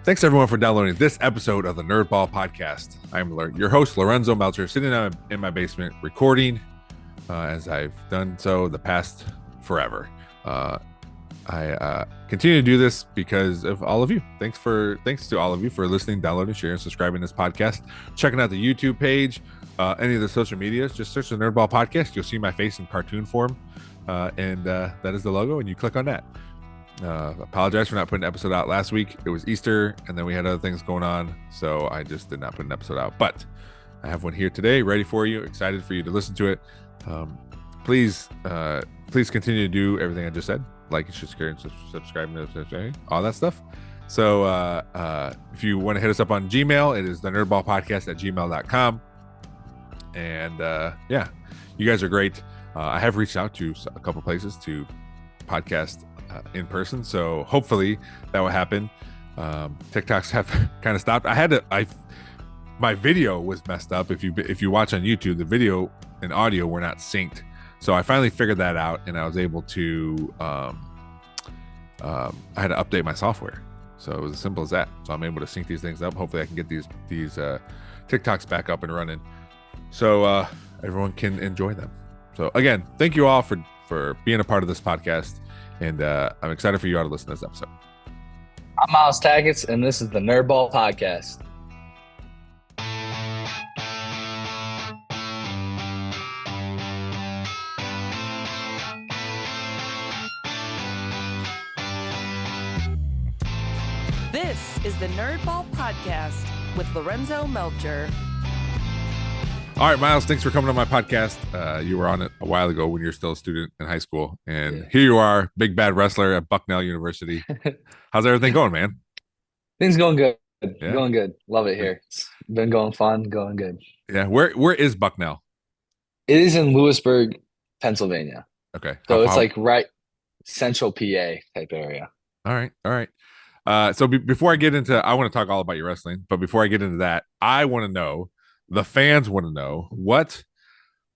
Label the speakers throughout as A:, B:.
A: Thanks everyone for downloading this episode of the Nerdball Podcast. I'm your host, Lorenzo Melcher, sitting down in my basement recording as I've done so the past forever. I continue to do this because of all of you. Thanks to all of you for listening, downloading, sharing, subscribing to this podcast, checking out the YouTube page, any of the social medias. Just search the Nerdball Podcast. You'll see my face in cartoon form, and that is the logo, and you click on that. Apologize for not putting an episode out last week. It was Easter, and then we had other things going on, so I just did not put an episode out. But I have one here today, ready for you. Excited for you to listen to it. Please continue to do everything I just said. Like, share, and subscribe, all that stuff. So if you want to hit us up on Gmail, it is the nerdballpodcast@gmail.com. And yeah, you guys are great. I have reached out to a couple places to podcast in person, so hopefully that will happen. TikToks have kind of stopped. My video was messed up. If you watch on YouTube, the video and audio were not synced, so I finally figured that out, and I was able to I had to update my software, so it was as simple as that. So I'm able to sync these things up. Hopefully I can get these TikToks back up and running, so everyone can enjoy them. So again, thank you all for being a part of this podcast. And I'm excited for you all to listen to this episode.
B: I'm Myles Takats, and this is the Nerdball Podcast.
C: This is the Nerdball Podcast with Lorenzo Melcher.
A: All right, Myles, thanks for coming on my podcast. You were on it a while ago when you were still a student in high school. And Here you are, big bad wrestler at Bucknell University. How's everything going, man?
B: Things going good.
A: Yeah.
B: Going good. Love it here. It's been going fun, going good.
A: Yeah. Where is Bucknell?
B: It is in Lewisburg, Pennsylvania.
A: Okay.
B: So it's like right central PA type area.
A: All right. So before I get into, I want to talk all about your wrestling, but before I get into that, I want to know, the fans want to know, what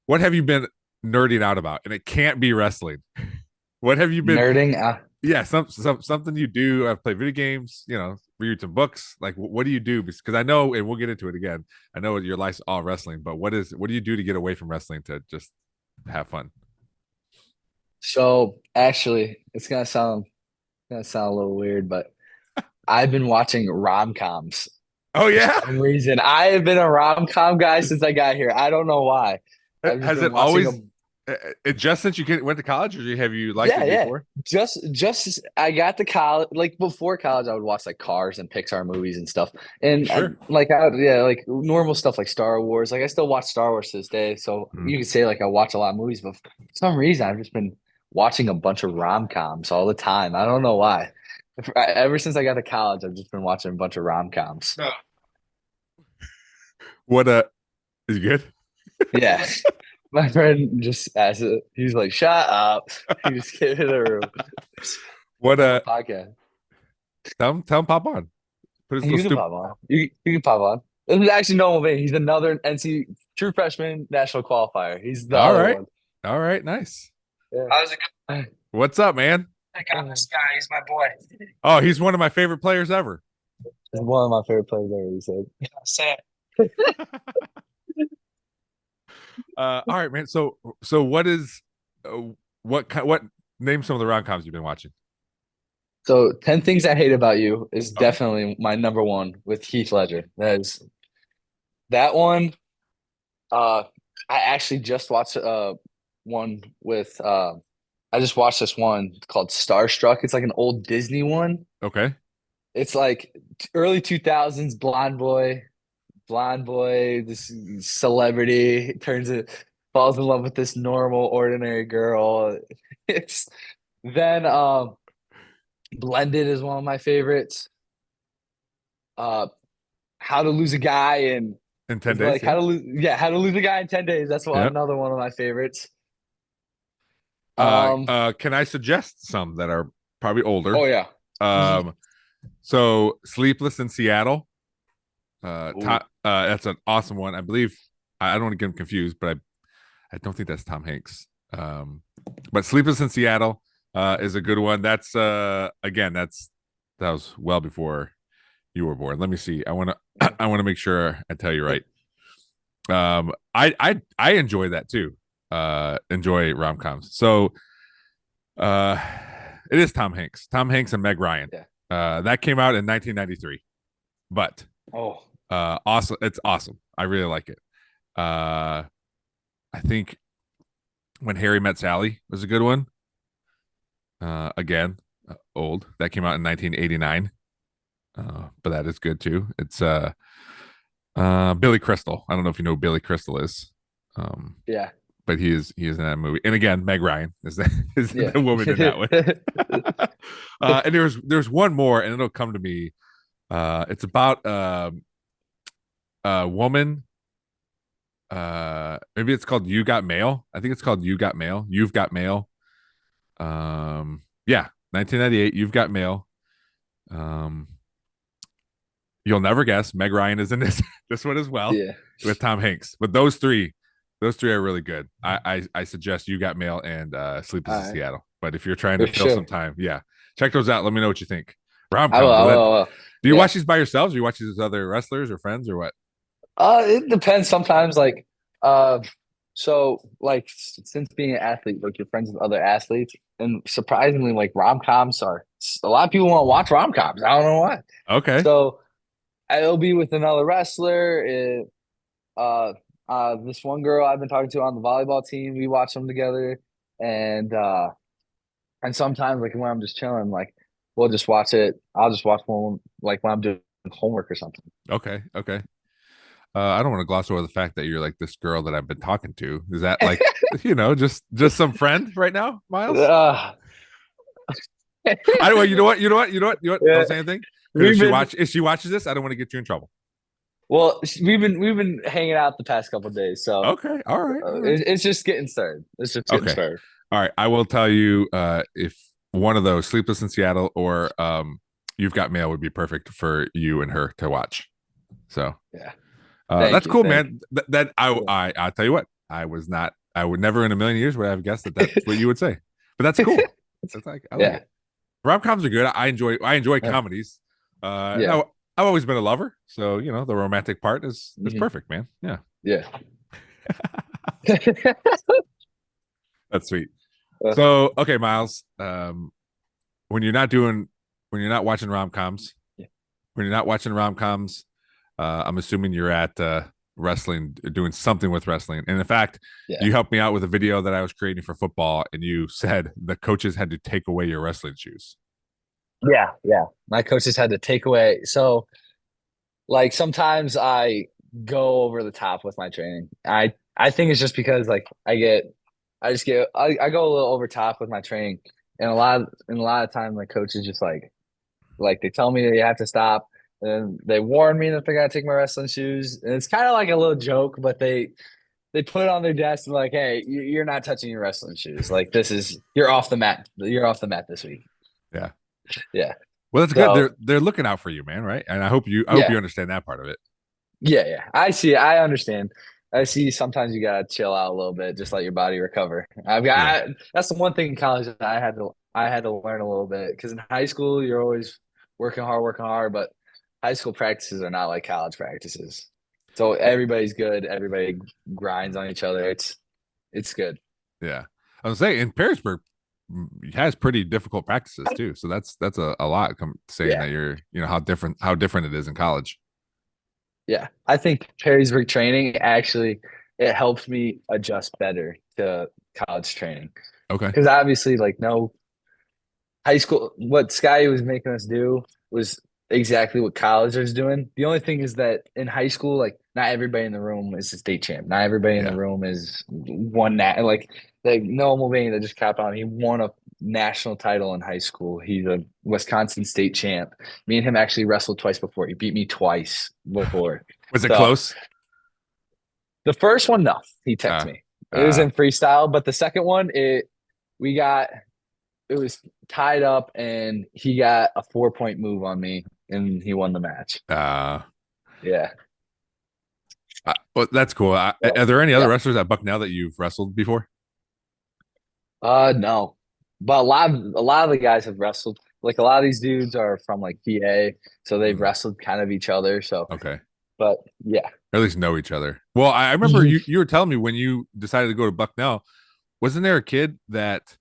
A: have you been nerding out about? And it can't be wrestling. What have you been
B: nerding out?
A: Yeah, something you do. I've played video games, read some books. Like, what do you do? Because I know, and we'll get into it again, I know your life's all wrestling, but what do you do to get away from wrestling to just have fun?
B: So actually, it's gonna sound a little weird, but I've been watching RomComs.
A: Oh yeah.
B: For some reason, I have been a rom-com guy since I got here. I don't know why.
A: Has it always? Just since you went to college, or have you liked it before?
B: Just I got to college. Like before college, I would watch like Cars and Pixar movies and stuff, and
A: sure.
B: like normal stuff like Star Wars. Like I still watch Star Wars to this day. So you could say like I watch a lot of movies, but for some reason I've just been watching a bunch of rom-coms all the time. I don't know why. Ever since I got to college, I've just been watching a bunch of rom-coms.
A: What is it good?
B: Yeah. My friend just asked it. He's like, "Shut up." He just came in the room.
A: What
B: podcast?
A: Tell him pop on.
B: Put his pop on. You can pop on. This is actually Noel Vane. He's another NC true freshman national qualifier. He's the other one.
A: All right, nice.
B: Yeah.
D: How's it going?
A: What's up, man?
D: I got this guy. He's my boy.
A: Oh, he's one of my favorite players ever.
B: He's one of my favorite players ever, he said.
D: Say it.
A: All right, man. So what is what name some of the rom-coms you've been watching?
B: So 10 Things I Hate About You is definitely my number one with Heath Ledger. That one. I actually just watched one with I just watched this one called Starstruck. It's like an old Disney one.
A: Okay.
B: It's like early 2000s blonde boy, this celebrity falls in love with this normal, ordinary girl. It's then Blended is one of my favorites. How to Lose a Guy in
A: 10 days.
B: Like How to Lose a Guy in 10 days. That's another one of my favorites.
A: Can I suggest some that are probably older?
B: Oh yeah.
A: So Sleepless in Seattle. That's an awesome one. I believe I don't want to get him confused, but I don't think that's Tom Hanks. But Sleepless in Seattle is a good one. That's again, that was well before You were born. Let me see. I want to I want to make sure I tell you right. I enjoy that too. Enjoy rom-coms. So it is Tom Hanks. Tom Hanks and Meg Ryan.
B: Yeah.
A: That came out in 1993. But
B: Oh,
A: awesome. It's awesome. I really like it. I think When Harry Met Sally was a good one. Again, old. That came out in 1989. But that is good too. It's Billy Crystal. I don't know if you know who Billy Crystal is.
B: yeah.
A: But he is in that movie. And again, Meg Ryan is
B: Yeah.
A: the woman in that one. And there's one more, and it'll come to me. It's about a woman. Maybe it's called You Got Mail. I think it's called You Got Mail. You've Got Mail. Yeah, 1998. You've Got Mail. You'll never guess. Meg Ryan is in this one as well,
B: Yeah.
A: with Tom Hanks. But those three are really good. I suggest You Got Mail and Sleepless in
B: All right.
A: Seattle. But if you're trying to
B: For
A: fill
B: sure.
A: some time, yeah, check those out. Let me know what you think.
B: I will.
A: Rom-coms. Do you
B: Yeah.
A: watch these by yourselves? Or you watch these with other wrestlers or friends or what?
B: It depends sometimes. So like since being an athlete, like you're friends with other athletes, and surprisingly, like rom-coms are a lot of people want to watch rom-coms. I don't know why.
A: Okay.
B: So I'll be with another wrestler. This one girl I've been talking to on the volleyball team, we watch them together, and sometimes like when I'm just chilling, like we'll just watch it. I'll just watch one like when I'm doing homework or something.
A: Okay. I don't want to gloss over the fact that you're like this girl that I've been talking to. Is that like, just some friend right now, Myles?
B: Uh,
A: I don't. You know what?
B: Yeah.
A: Don't say anything.
B: We've been-
A: If she watches this, I don't want to get you in trouble.
B: Well, we've been hanging out the past couple of days, so
A: Okay. All right.
B: it's just getting started. It's just getting
A: Okay.
B: started.
A: All right. I will tell you if one of those, Sleepless in Seattle or You've Got Mail, would be perfect for you and her to watch. So
B: Yeah.
A: that's
B: you,
A: cool,
B: thank
A: man. I'll tell you what. I would never in a million years would have guessed that that's what you would say. But that's cool. It's like I like
B: Yeah.
A: it. Rom-coms are good. I enjoy
B: Yeah.
A: comedies.
B: Yeah.
A: Now, I've always been a lover, so the romantic part is
B: Mhm.
A: perfect, man. Yeah,
B: Yeah.
A: that's sweet.
B: Uh,
A: So, okay, Myles, when you're not watching rom-coms,
B: Yeah.
A: when you're not watching rom-coms, I'm assuming you're at wrestling, doing something with wrestling. And in fact,
B: Yeah.
A: you helped me out with a video that I was creating for football, and you said the coaches had to take away your wrestling shoes.
B: Yeah. My coaches had to take away. So, like sometimes I go over the top with my training. I think it's just because like I go a little over top with my training, and a lot of time my coaches just like they tell me that you have to stop, and they warn me that they're gonna take my wrestling shoes, and it's kind of like a little joke, but they put it on their desk and like, hey, you're not touching your wrestling shoes. Like you're off the mat. You're off the mat this week.
A: Yeah.
B: Yeah.
A: Well, that's
B: So-
A: good. They're looking out for you, man, right? And I hope you
B: Yeah.
A: understand that part of it.
B: Yeah. I see. I understand. I see. Sometimes you gotta chill out a little bit, just let your body recover. That's the one thing in college that I had to learn a little bit, because in high school you're always working hard, but high school practices are not like college practices. So everybody's good. Everybody grinds on each other. It's good.
A: Yeah. I was saying in Perrysburg has pretty difficult practices too. So that's a lot saying
B: Yeah.
A: that you're how different it is in college.
B: Yeah, I think Perrysburg training actually it helps me adjust better to college training,
A: Okay.
B: because obviously, like, no high school, what Sky was making us do was exactly what college was doing. The only thing is that in high school, like, not everybody in the room is a state champ. Not everybody in
A: Yeah.
B: the room is one like Noah Mulvaney that just capped on. He won a national title in high school. He's a Wisconsin state champ. Me and him actually wrestled twice before. He beat me twice before.
A: Was it
B: So-
A: close?
B: The first one, no, he texted me. It was in freestyle, but the second one, it was tied up, and he got a 4-point move on me, and he won the match. Yeah.
A: Well, that's cool. Are there any other wrestlers at Bucknell that you've wrestled before?
B: No, but a lot of the guys have wrestled. like a lot of these dudes are from like PA, so they've
A: Mm,
B: wrestled kind of each other. So,
A: okay.
B: but yeah,
A: Or at least know each other. Well, I remember you were telling me when you decided to go to Bucknell, wasn't there a kid that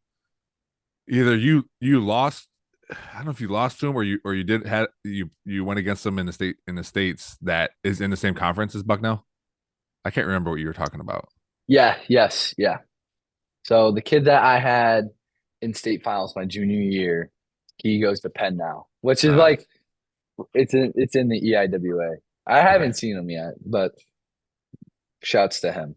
A: either you lost, I don't know if you lost to him or you did had you went against them in the states that is in the same conference as Bucknell? I can't remember what you were talking about.
B: yeah, yes, yeah. So the kid that I had in state finals my junior year, he goes to Penn now, which is like it's in the EIWA. I
A: Okay.
B: haven't seen him yet, but shouts to him.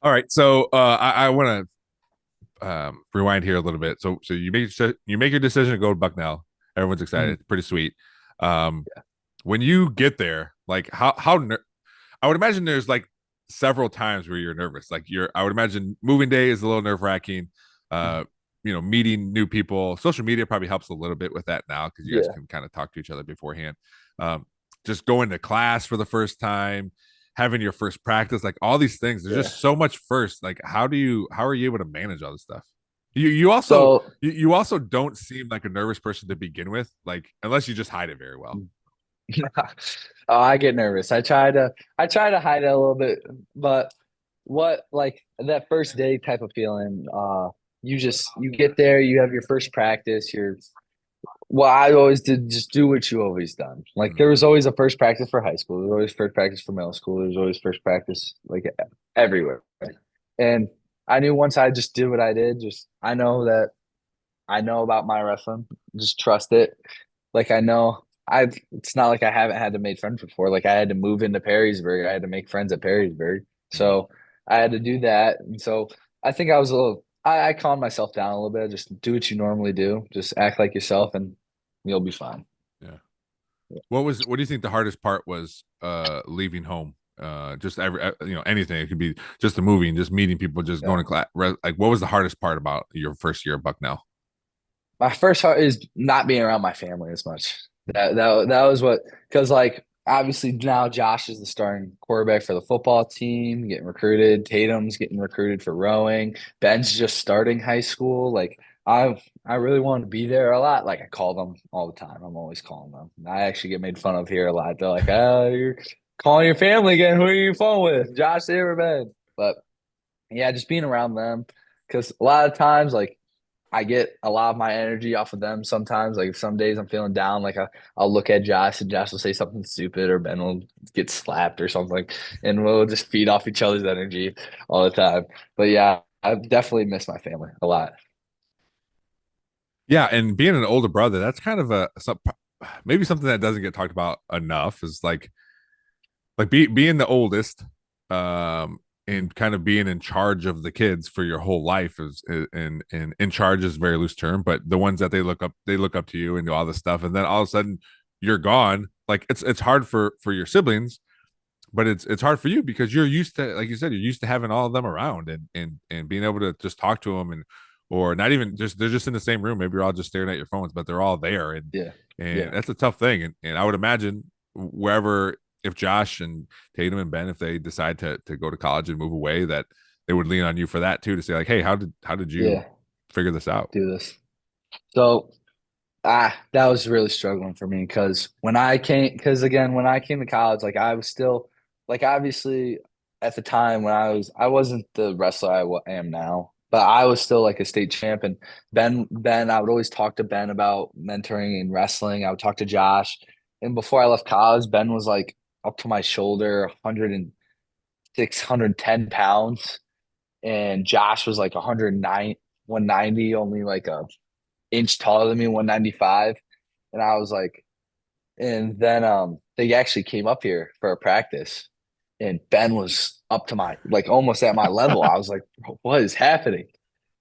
A: All right. So I want to rewind here a little bit. So you make your decision to go to Bucknell. Everyone's
B: Mhm.
A: excited. Pretty sweet. Um, when you get there, like I would imagine there's like several times where you're nervous. Like I would imagine moving day is a little nerve wracking. Uh, meeting new people. Social media probably helps a little bit with that now because you guys
B: Yeah,
A: can kind of talk to each other beforehand. Um, just going to class for the first time, having your first practice, like all these things. There's
B: yeah.
A: just so much first. Like, how are you able to manage all this stuff? You also
B: So
A: you also don't seem like a nervous person to begin with, like unless you just hide it very well.
B: oh, I get nervous. I try to hide it a little bit, but what like that first day type of feeling, you get there, you have your first practice, well, I always did just do what you always done. Like
A: Mm,
B: there was always a first practice for high school, there was always first practice for middle school, there was always first practice like everywhere. And I knew once I just did what I did, just I know about my wrestling, just trust it. Like I know I've it's not like I haven't had to make friends before. Like I had to move into Perrysburg. I had to make friends at Perrysburg.
A: mm.
B: So I had to do that. And so I think I was a little I calmed myself down a little bit. Just do what you normally do. Just act like yourself and you'll be fine.
A: Yeah. What do you think the hardest part was leaving home? Just anything. It could be just the moving, just meeting people, just going
B: Yeah.
A: to class. Like what was the hardest part about your first year at Bucknell?
B: My first heart is not being around my family as much. That was what because like obviously now Josh is the starting quarterback for the football team, getting recruited. Tatum's getting recruited for rowing. Ben's just starting high school. Like I really want to be there a lot. Like I call them all the time. I'm always calling them. I actually get made fun of here a lot. They're like, "Oh, you're calling your family again. Who are you phone with? Josh, they or Ben?" But yeah, just being around them because a lot of times like I get a lot of my energy off of them sometimes. Like some days I'm feeling down, like I'll look at Josh and Josh will say something stupid or Ben will get slapped or something, and we'll just feed off each other's energy all the time. But yeah, I definitely miss my family a lot.
A: Yeah, and being an older brother, that's kind of maybe something that doesn't get talked about enough is being the oldest, and kind of being in charge of the kids for your whole life and in charge is a very loose term, but the ones that they look up to you and do all this stuff, and then all of a sudden you're gone. Like it's hard for your siblings, but it's hard for you because you're used to, like you said, you're used to having all of them around and being able to just talk to them, and or not even just they're just in the same room. Maybe you're all just staring at your phones, but they're all there,
B: Yeah,
A: and
B: yeah,
A: that's a tough thing. And I would imagine wherever, if Josh and Tatum and Ben, if they decide to go to college and move away, that they would lean on you for that too, to say like, hey, how did you
B: yeah.
A: figure this out?
B: Do this. So that was really struggling for me because again, when I came to college, like I was still like obviously at the time when I wasn't the wrestler am now, but I was still like a state champ. And Ben, I would always talk to Ben about mentoring and wrestling. I would talk to Josh, and before I left college, Ben was like up to my shoulder, 106, 110 pounds, and Josh was like 109, 190, only like a inch taller than me, 195. And I was like, and then they actually came up here for a practice and Ben was up to my like almost at my level. I was like, "Bro, what is happening?"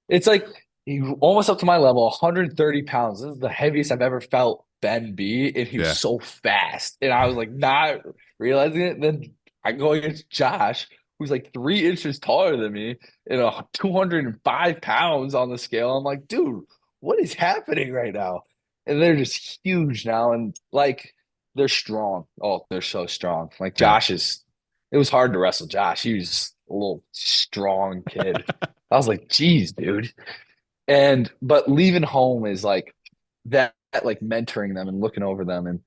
B: It's like he almost up to my level, 130 pounds. This is the heaviest I've ever felt Ben be, and he was
A: Yeah,
B: so fast. And I was like not realizing it. Then I go against Josh, who's like 3 inches taller than me, and 205 pounds on the scale. I'm like, dude, what is happening right now? And they're just huge now, and like they're strong. Oh, they're so strong. Like
A: yeah.
B: Josh is. It was hard to wrestle Josh. He was a little strong kid. I was like, geez, dude. But leaving home is like that, like mentoring them and looking over them. And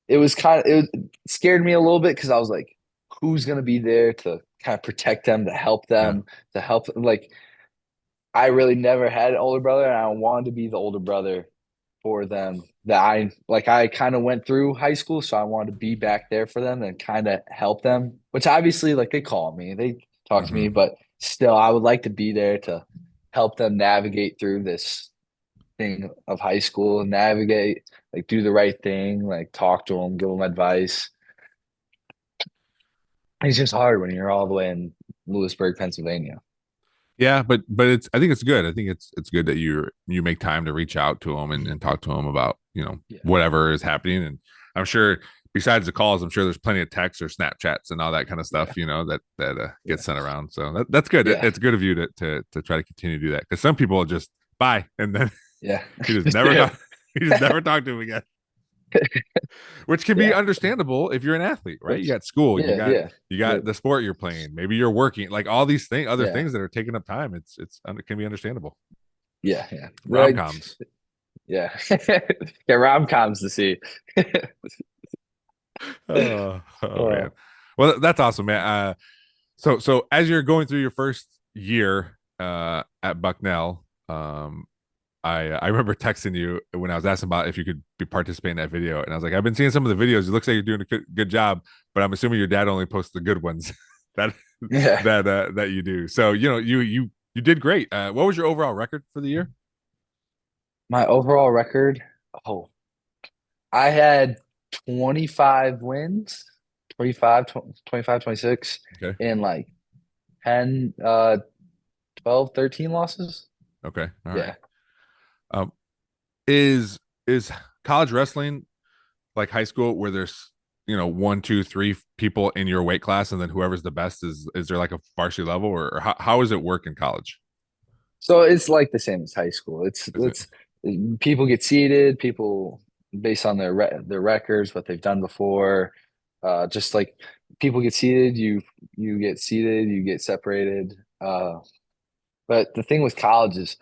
B: it scared me a little bit because I was like, who's going to be there to kind of protect them, to help
A: Yeah.
B: them, to help. Like, I really never had an older brother, and I wanted to be the older brother for them. I kind of went through high school, so I wanted to be back there for them and kind of help them. Which obviously, like they call me, they talk to me,
A: Hmm.
B: but still, I would like to be there to help them navigate through this thing of high school, navigate, like do the right thing, like talk to them, give them advice. It's just hard when you're all the way in Lewisburg, Pennsylvania.
A: Yeah, but I think it's good. I think it's good that you make time to reach out to them and talk to them about,
B: Yeah.
A: whatever is happening. And I'm sure besides the calls, I'm sure there's plenty of texts or Snapchats and all that kind of
B: Yeah.
A: stuff, that
B: Yeah.
A: gets sent around. So that's good.
B: Yeah.
A: It's good of you to try to continue to do that, because some people just bye and then
B: Yeah.
A: you just never talk. You just never talk to them again, which can be
B: Yeah.
A: understandable if you're an athlete, right? You
B: Which,
A: got school, you
B: yeah,
A: got
B: yeah.
A: you got
B: But
A: the sport you're playing, maybe you're working, like all these things, other
B: yeah.
A: things that are taking up time. It can be understandable.
B: Yeah. Yeah. Like,
A: RomComs.
B: yeah. Yeah, rom-coms to see.
A: Oh man.
B: Oh,
A: Well, that's awesome, man. So as you're going through your first year at Bucknell, I remember texting you when I was asking about if you could be participating in that video, and I was like, I've been seeing some of the videos. It looks like you're doing a good job, but I'm assuming your dad only posts the good ones that
B: yeah.
A: that you do. So you did great. What was your overall record for the year?
B: My overall record, oh, I had 25 wins, 25, 26,
A: Okay.
B: and like 10, 12, 13 losses.
A: Okay. All right.
B: Yeah.
A: Um, is college wrestling like high school, where there's one, two, three people in your weight class, and then whoever's the best is there like a varsity level, or how does it work in college?
B: So it's like the same as high school.
A: Is it?
B: It's people get seeded, people based on their records, what they've done before. Just like people get seeded, you get seeded, you get separated. But the thing with college is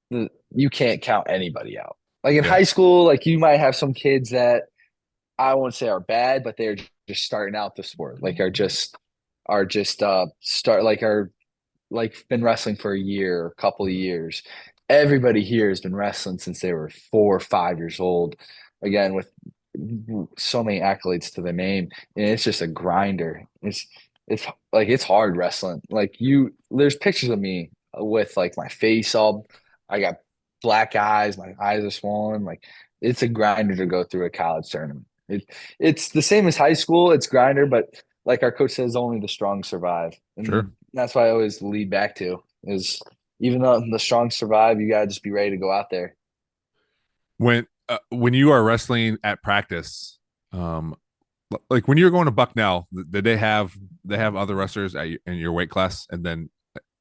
B: you can't count anybody out. Like in
A: Yeah.
B: high school, like you might have some kids that I won't say are bad, but they're just starting out the sport. Like are just start like are like been wrestling for a year, a couple of years. Everybody here has been wrestling since they were 4 or 5 years old. Again, with so many accolades to the name, and it's just a grinder. It's like it's hard wrestling. There's pictures of me with like my face all. I got black eyes. My eyes are swollen. Like it's a grinder to go through a college tournament. It's the same as high school. It's grinder, but like our coach says, only the strong survive.
A: Sure.
B: And that's why I always lead back to is even though the strong survive, you gotta just be ready to go out there.
A: When you are wrestling at practice, um like when you're going to Bucknell, did they have other wrestlers in your weight class, and then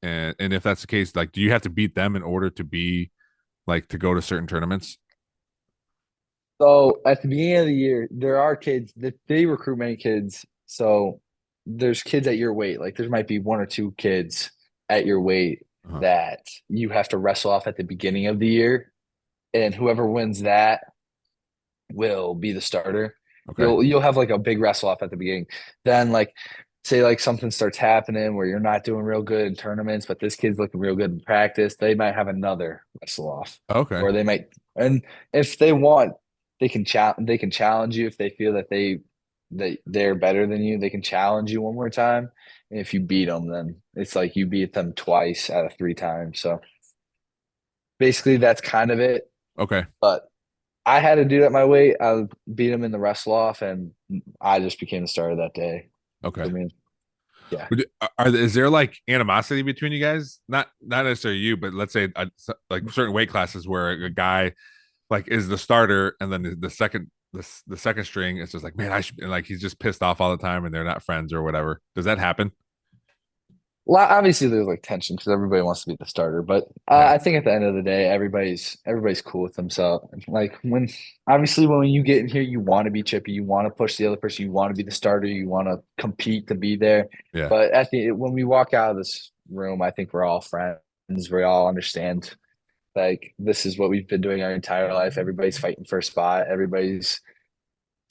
A: and if that's the case, like do you have to beat them in order to be like to go to certain tournaments?
B: So at the beginning of the year, there are kids that they recruit many kids. So there's kids at your weight. Like there might be 1 or 2 kids at your weight
A: Uh-huh.
B: that you have to wrestle off at the beginning of the year. And whoever wins that will be the starter.
A: Okay.
B: You'll have like a big wrestle off at the beginning. Then like say like something starts happening where you're not doing real good in tournaments, but this kid's looking real good in practice, they might have another wrestle off.
A: Okay.
B: Or they might and if they want, they can challenge you if they feel that they're better than you, they can challenge you one more time. And if you beat them, then it's like you beat them twice out of 3 times. So basically that's kind of it.
A: Okay.
B: But I had to do that my way. I beat him in the wrestle off, and I just became the starter that day. I
A: Okay.
B: mean, yeah.
A: Is there like animosity between you guys? Not necessarily you, but let's say like certain weight classes where a guy like is the starter, and then the second string is just like, man, I should, and like he's just pissed off all the time, and they're not friends or whatever. Does that happen?
B: Well, obviously there's like tension because everybody wants to be the starter, but
A: Yeah.
B: I think at the end of the day, everybody's cool with themselves. Like when you get in here, you want to be chippy, you want to push the other person, you want to be the starter, you want to compete to be there.
A: Yeah.
B: But when we walk out of this room, I think we're all friends. We all understand Like this is what we've been doing our entire life. Everybody's fighting for a spot.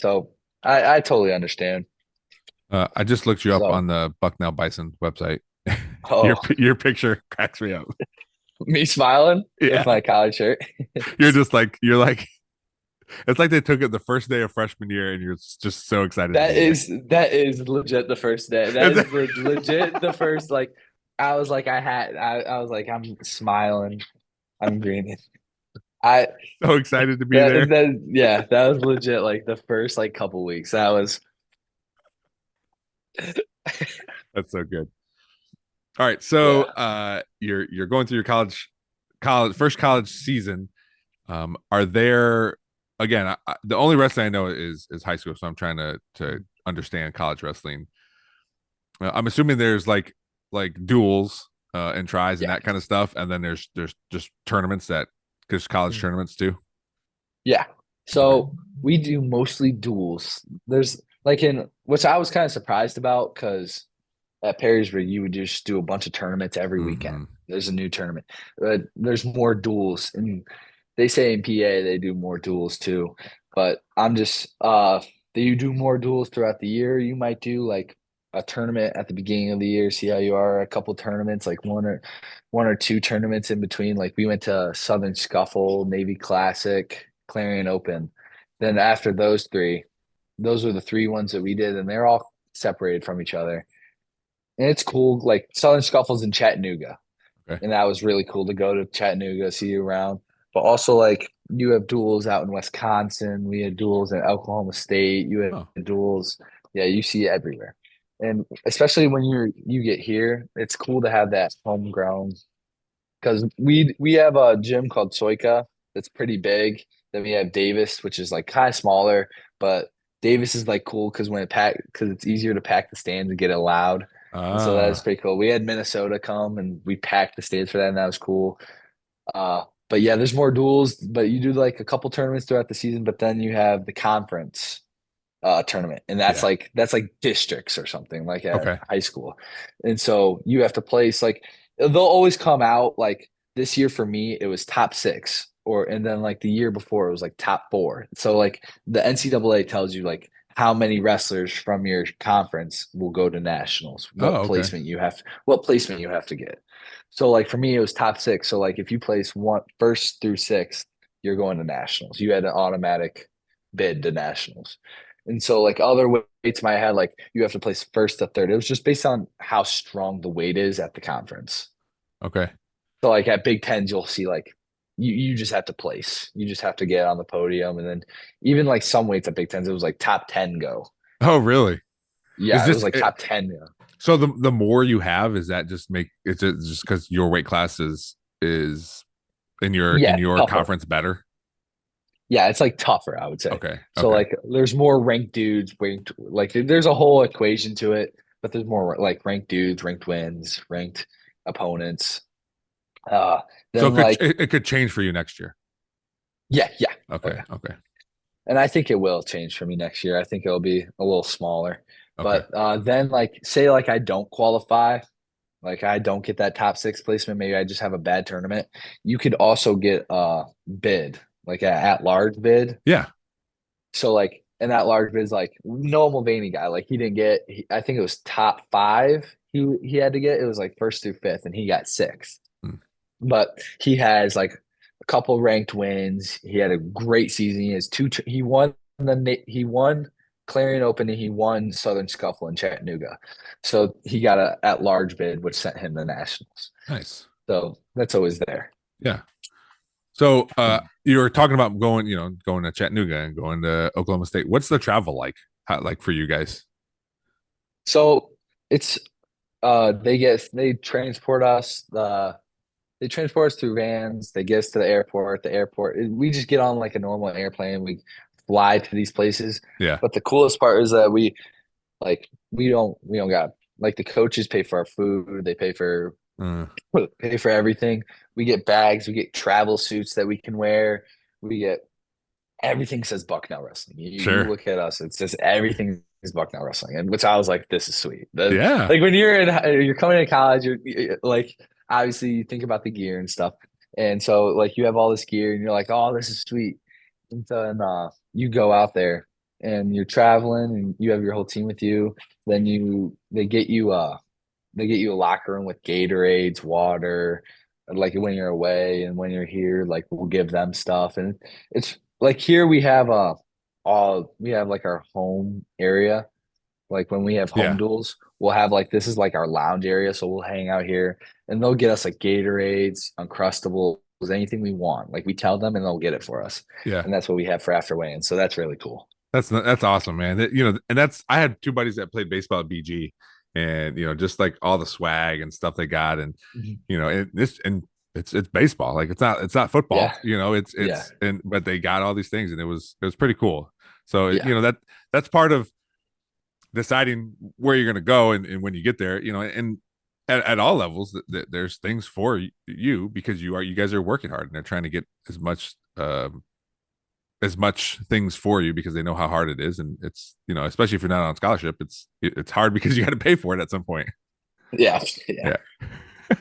B: So I totally understand.
A: I just looked you up
B: So
A: on the Bucknell Bison website.
B: oh,
A: Your picture cracks me up.
B: me smiling with
A: Yeah,
B: my college shirt.
A: you're like it's like they took it the first day of freshman year, and you're just so excited to
B: That
A: be there.
B: is legit the first day. That is legit the first like I was like I was like I'm smiling. I'm greening. I
A: So excited to be
B: that
A: there.
B: that yeah, that was legit like the first like couple weeks. That was
A: That's so good. All right, so
B: yeah.
A: you're going through your college season. Are there again? The only wrestling I know is high school, so I'm trying to understand college wrestling. I'm assuming there's like duels and tries and
B: Yeah.
A: that kind of stuff, and then there's just tournaments that there's college
B: Mhm.
A: tournaments too.
B: Yeah.
A: Okay.
B: So we do mostly duels. There's like in which I was kind of surprised about because at Perrysburg you would just do a bunch of tournaments every weekend.
A: Mm-hmm.
B: There's a new tournament. There's more duels, and they say in PA they do more duels too. But I'm just do you do more duels throughout the year? You might do like a tournament at the beginning of the year, see how you are, a couple tournaments, like one or two tournaments in between. Like we went to Southern Scuffle, Navy Classic, Clarion Open. Then after those three, those were the three ones that we did, and they're all separated from each other. And it's cool. Like Southern Scuffles in Chattanooga,
A: Okay.
B: and that was really cool to go to Chattanooga, see you around. But also, like you have duels out in Wisconsin. We had duels in Oklahoma State. You
A: Oh,
B: had duels. Yeah, you see it everywhere. And especially when you get here, it's cool to have that homegrown because we have a gym called Soika that's pretty big. Then we have Davis, which is like kind of smaller, but Davis is like cool because because it's easier to pack the stands and get it loud. And so that is
A: ah,
B: pretty cool. We had Minnesota come and we packed the stands for that, and that was cool. But yeah, there's more duels, but you do like a couple tournaments throughout the season, but then you have the conference tournament, and
A: yeah.
B: that's like districts or something like at
A: Okay.
B: high school. And so you have to place like they'll always come out like this year for me it was top six or and then like the year before it was like top four. So like the NCAA tells you like how many wrestlers from your conference will go to nationals,
A: Oh, okay.
B: what placement you have to get. So like for me it was top six. So like if you place one first through sixth, you're going to nationals. You had an automatic bid to nationals. And so like other weights might have like you have to place first to third. It was just based on how strong the weight is at the conference.
A: Okay.
B: So like at Big Tens, you'll see like you just have to place. You just have to get on the podium. And then even like some weights at Big Tens, it was like top 10 go.
A: Oh, really? Is
B: Yeah, it was
A: this
B: like top 10 go.
A: so the more you have, is that just make it's just because your weight class is in
B: Yeah,
A: your
B: tougher.
A: conference better?
B: Yeah, it's like tougher, I would say.
A: Okay.
B: So
A: Okay.
B: like there's more ranked dudes, ranked like there's a whole equation to it, but there's more like ranked dudes, ranked wins, ranked opponents. Uh,
A: So
B: then like
A: it could change for you next year.
B: yeah, yeah. Oh
A: Okay.
B: yeah.
A: Okay.
B: And I think it will change for me next year. I think it'll be a little smaller.
A: Okay.
B: But then like say like I don't qualify, like I don't get that top six placement, maybe I just have a bad tournament. You could also get a bid, like a at large bid.
A: Yeah.
B: So like and that large bid is like Noah Mulvaney guy. Like he didn't get I think it was top five he had to get. It was like first through fifth and he got sixth.
A: Hmm.
B: But he has like a couple ranked wins. He had a great season. He has he won Clarion Open and he won Southern Scuffle in Chattanooga. So he got a at large bid, which sent him to nationals.
A: Nice.
B: So that's always there.
A: Yeah. So you were talking about going, going to Chattanooga and going to Oklahoma State. What's the travel like? Like for you guys?
B: So it's they transport us they transport us through vans. They get us to the airport. We just get on like a normal airplane. We fly to these places.
A: Yeah.
B: But the coolest part is that we don't got like the coaches pay for our food. They
A: Uh,
B: pay for everything. We get bags. We get travel suits that we can wear. We get everything says Bucknell Wrestling. You
A: sure.
B: look at us, it's just everything is Bucknell Wrestling, and which I was like, this is sweet.
A: Yeah.
B: Like when you're coming to college, you're like obviously you think about the gear and stuff, And so like you have all this gear and you're like, oh, this is sweet. And then you go out there and you're traveling and you have your whole team with you. Then they get you a locker room with Gatorades, water, like when you're away and when you're here, like we'll give them stuff. And it's like here we have like our home area. Like when we have home
A: Yeah.
B: duels, we'll have like this is like our lounge area, so we'll hang out here and they'll get us like Gatorades, Uncrustables, anything we want. Like we tell them and they'll get it for us.
A: Yeah.
B: And that's what we have for after weigh-in. So that's really cool.
A: That's awesome, man. And that's I had two buddies that played baseball at BG, and just like all the swag and stuff they got, and
B: Mhm.
A: it's baseball. Like it's not football.
B: Yeah. Yeah.
A: But they got all these things, and it was pretty cool. So
B: Yeah.
A: that's part of deciding where you're going to go and when you get there. And at all levels, there's things for you because you guys are working hard and they're trying to get as much things for you because they know how hard it is, and it's especially if you're not on scholarship, it's hard because you got to pay for it at some point.
B: Yeah. Yeah.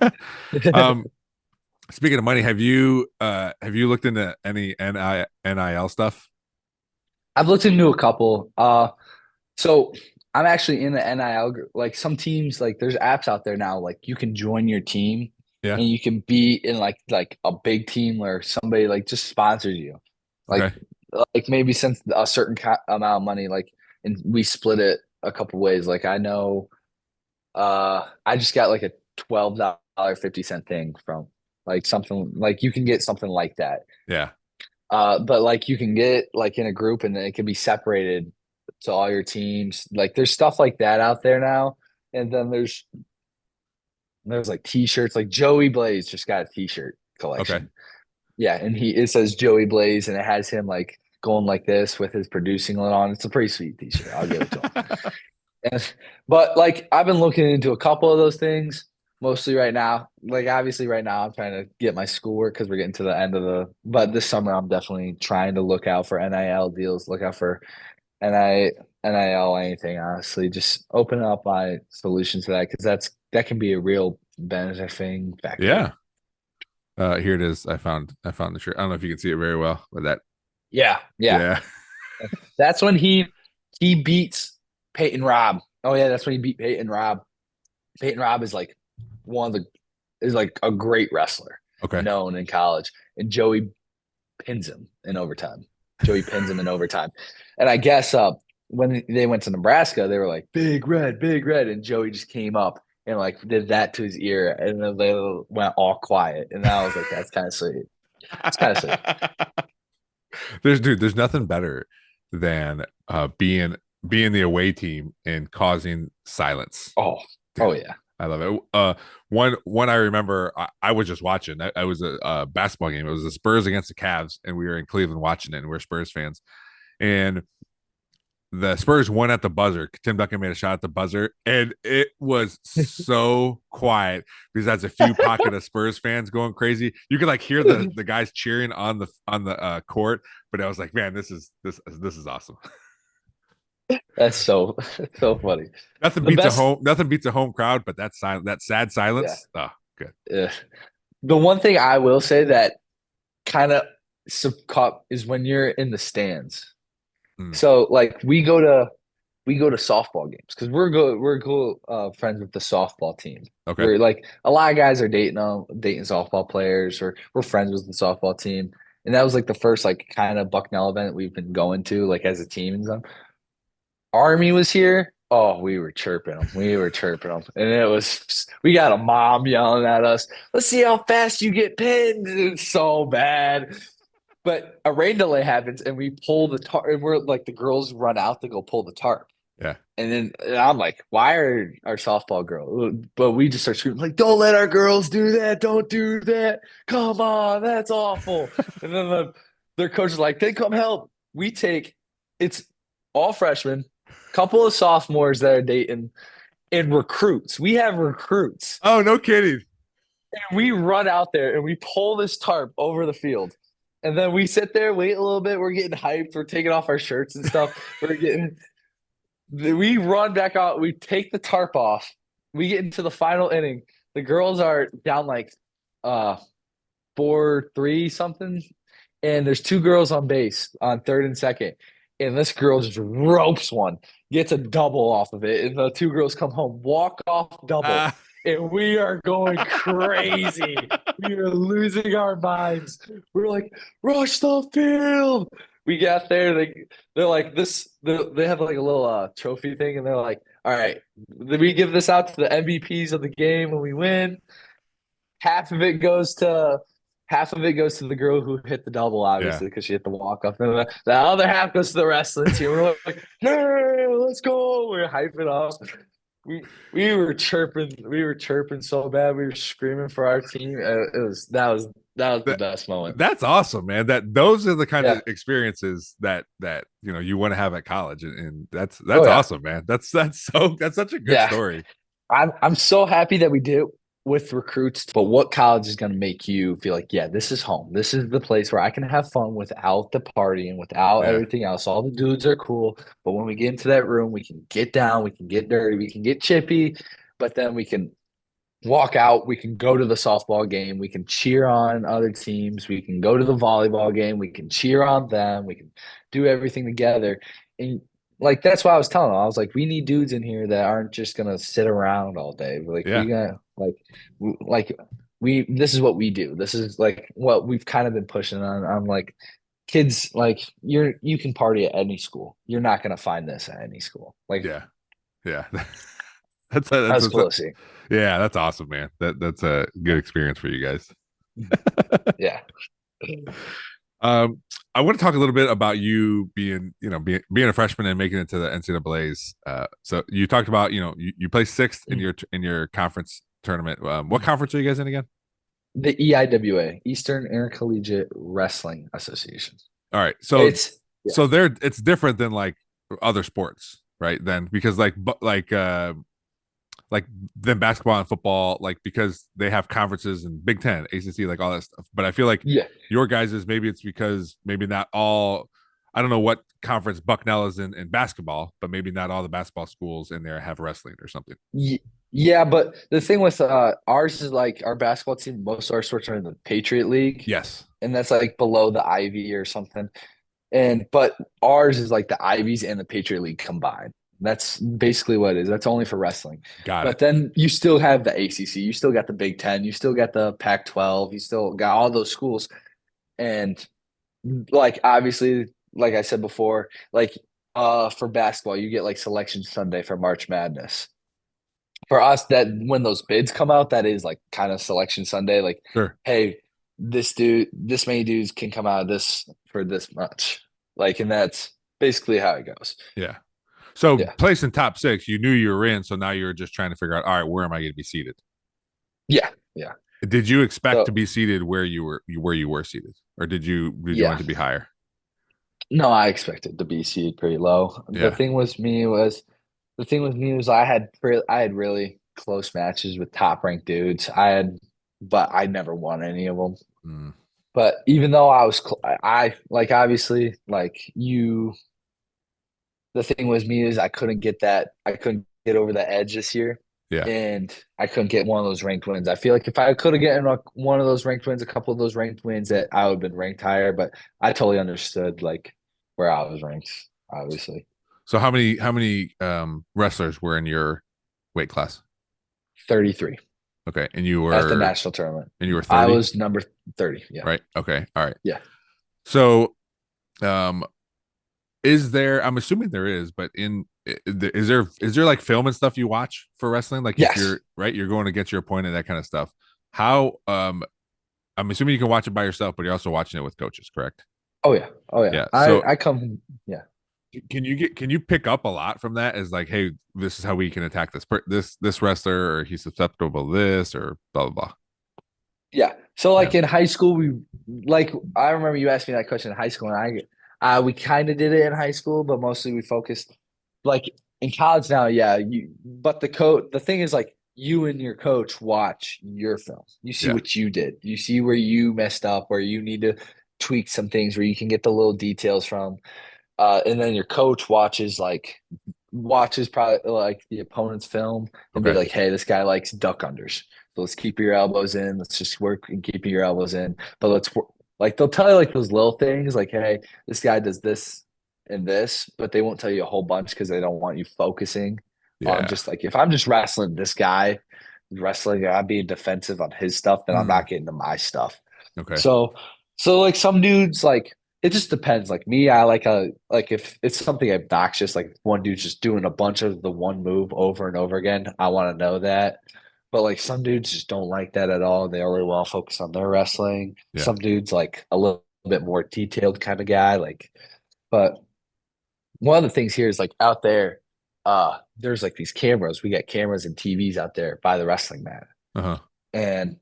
A: Yeah. um Speaking of money, have you looked into any NIL stuff?
B: I've looked into a couple. So I'm actually in the NIL group. Like some teams, like there's apps out there now, like you can join your team
A: Yeah.
B: and you can be in like a big team where somebody like just sponsors you.
A: Okay.
B: Like maybe since a certain amount of money, like and we split it a couple ways. Like I know I just got like a $12.50 thing from like something like you can get something like that.
A: Yeah.
B: But like you can get like in a group and it can be separated to all your teams. Like there's stuff like that out there now. And then there's like t-shirts. Like Joey Blaze just got a t-shirt
A: Okay.
B: collection. Yeah, and it says Joey Blaze and it has him like going like this with his producing lit on. It's a pretty sweet t-shirt. I'll give it to him. But like I've been looking into a couple of those things mostly right now. Like obviously right now I'm trying to get my schoolwork because we're getting to the end of but this summer I'm definitely trying to look out for NIL deals, look out for NIL anything, honestly. Just open up my solution to that because that can be a real benefiting factor.
A: Yeah. Here it is. I found the shirt. I don't know if you can see it very well, but
B: Yeah.
A: yeah.
B: That's when he beats Peyton Robb. Oh yeah, that's when he beat Peyton Robb. Peyton Robb is like is like a great wrestler,
A: Okay.
B: known in college, and Joey pins him in overtime. Joey pins him in overtime, and I guess when they went to Nebraska, they were like big red, and Joey just came up and like did that to his ear, and then they went all quiet, and I was like, that's kind of sweet. It's kind of sweet.
A: There's nothing better than being the away team and causing silence.
B: Oh, oh yeah.
A: I love it. One I remember, I was just watching. I was a basketball game. It was the Spurs against the Cavs, and we were in Cleveland watching it. And we're Spurs fans, and the Spurs won at the buzzer. Tim Duncan made a shot at the buzzer, and it was so quiet because that's a few pocket of Spurs fans going crazy. You could like hear the guys cheering on the court, but I was like, man, this is awesome.
B: That's so funny.
A: Nothing
B: The
A: beats
B: best,
A: a home crowd, but that sad
B: yeah.
A: silence. Oh, good.
B: The one thing I will say that kind of is when you're in the stands.
A: Mm.
B: So like we go to softball games because we're cool friends with the softball team.
A: Okay.
B: We're like a lot of guys are dating softball players, or we're friends with the softball team. And that was like the first like kind of Bucknell event we've been going to like as a team and stuff. Army was here. Oh, we were chirping them. And it was, we got a mom yelling at us. Let's see how fast you get pinned. It's so bad. But a rain delay happens and we pull the tarp, and we're like, the girls run out to go pull the tarp.
A: Yeah.
B: And I'm like, why are our softball girls? But we just start screaming, like, don't let our girls do that. Don't do that. Come on. That's awful. And then their coach is like, they come help. It's all freshmen, couple of sophomores that are dating, and recruits. We have recruits.
A: Oh, no kidding.
B: And we run out there and we pull this tarp over the field. And then we sit there, wait a little bit. We're getting hyped. We're taking off our shirts and stuff. We run back out. We take the tarp off. We get into the final inning. The girls are down like 4-3 something, and there's two girls on base on third and second, and this girl just ropes one, gets a double off of it, and the two girls come home, walk off double,
A: Ah.
B: and we are going crazy. We are losing our minds. We're like, rush the field. We got there. They're like this. They have like a little trophy thing, and they're like, all right, we give this out to the MVPs of the game when we win. Half of it goes to the girl who hit the double,
A: Yeah.
B: obviously, because she hit the walk off. And the other half goes to the wrestling team. We're like, yeah, let's go. We're hyping up. We were chirping so bad. We were screaming for our team. That was the
A: That,
B: best moment.
A: that's awesome, man. Those are the kinds
B: Yeah.
A: of experiences that you want to have at college, and that's
B: Oh, yeah.
A: awesome, man. That's such a good
B: Yeah.
A: story.
B: I'm so happy that we did it with recruits, but what college is going to make you feel like, yeah, this is home. This is the place where I can have fun without the partying, without
A: Yeah.
B: everything else. All the dudes are cool, but when we get into that room, we can get down, we can get dirty, we can get chippy, but then we can walk out, we can go to the softball game, we can cheer on other teams, we can go to the volleyball game, we can cheer on them, we can do everything together. And like that's why I was telling them, I was like, we need dudes in here that aren't just gonna sit around all day. Like
A: Yeah.
B: we gotta this is what we do. This is like what we've kind of been pushing on. I'm like, kids, like you can party at any school. You're not gonna find this at any school. Like
A: Yeah.
B: that's cool to see.
A: Yeah, that's awesome, man. That's a good experience for you guys.
B: Yeah.
A: I want to talk a little bit about you being a freshman and making it to the NCAA's. So you talked about you placed sixth in your conference tournament. What conference are you guys in again?
B: The EIWA, Eastern Intercollegiate Wrestling Association.
A: All right, so
B: It's
A: it's different than like other sports, right? Then because like than basketball and football, like because they have conferences and Big Ten, ACC, like all that stuff. But I feel like your guys is maybe it's because maybe not all. I don't know what conference Bucknell is in basketball, but maybe not all the basketball schools in there have wrestling or something.
B: Yeah, but the thing with ours is like our basketball team, most of our sports are in the Patriot League.
A: Yes.
B: And that's like below the Ivy or something. But ours is like the Ivies and the Patriot League combined. That's basically what it is. That's only for wrestling. But then you still have the ACC. You still got the Big Ten. You still got the Pac-12. You still got all those schools. And like obviously, like I said before, like for basketball, you get like Selection Sunday for March Madness. For us, that when those bids come out, that is like kind of Selection Sunday. Like,
A: Sure.
B: Hey, this many dudes can come out of this for this much. Like, and that's basically how it goes.
A: Yeah. So placing top six, you knew you were in, so now you're just trying to figure out, all right, where am I going to be seated?
B: Yeah.
A: Did you expect to be seated where you were seated, or did you want to be higher?
B: No, I expected to be seated pretty low.
A: Yeah.
B: The thing with me was I had really close matches with top ranked dudes. But I never won any of them.
A: Mm.
B: But even though I was, obviously, the thing with me is I couldn't get over the edge this year.
A: Yeah.
B: And I couldn't get one of those ranked wins. I feel like if I could have gotten one of those ranked wins, a couple of those ranked wins, that I would have been ranked higher. But I totally understood like where I was ranked, obviously.
A: So how many wrestlers were in your weight class?
B: 33.
A: Okay. And you were
B: at the national tournament.
A: And you were 30?
B: I was number 30. Yeah.
A: Right. Okay. All right.
B: Yeah.
A: So is there, I'm assuming there is, but is there like film and stuff you watch for wrestling? Like
B: yes.
A: If you're going against your opponent, that kind of stuff. How I'm assuming you can watch it by yourself, but you're also watching it with coaches, correct?
B: Oh yeah.
A: Yeah.
B: So, I come. Yeah.
A: Can you pick up a lot from that as like, hey, this is how we can attack this wrestler, or he's susceptible to this, or blah blah blah?
B: Yeah. So in high school, I remember you asked me that question in high school, and we kind of did it in high school, but mostly we focused like in college now. Yeah. But the thing is like you and your coach watch your film. You see what you did. You see where you messed up, where you need to tweak some things, where you can get the little details from. And then your coach watches probably like the opponent's film and be like, hey, this guy likes duck unders. let's keep your elbows in. Let's just work and keep your elbows in. But let's work. Like they'll tell you like those little things, like, hey, this guy does this and this, but they won't tell you a whole bunch because they don't want you focusing on
A: Yeah.
B: just like if I'm just wrestling this guy, wrestling, I'm being defensive on his stuff, then I'm not getting to my stuff.
A: Okay.
B: So like some dudes like it just depends. Like me, I like if it's something obnoxious, like one dude's just doing a bunch of the one move over and over again, I want to know that. But like some dudes just don't like that at all. They only want to focus on their wrestling.
A: Yeah.
B: Some dudes like a little bit more detailed kind of guy. Like, but one of the things here is like out there, there's like these cameras. We got cameras and TVs out there by the wrestling mat.
A: Uh-huh.
B: And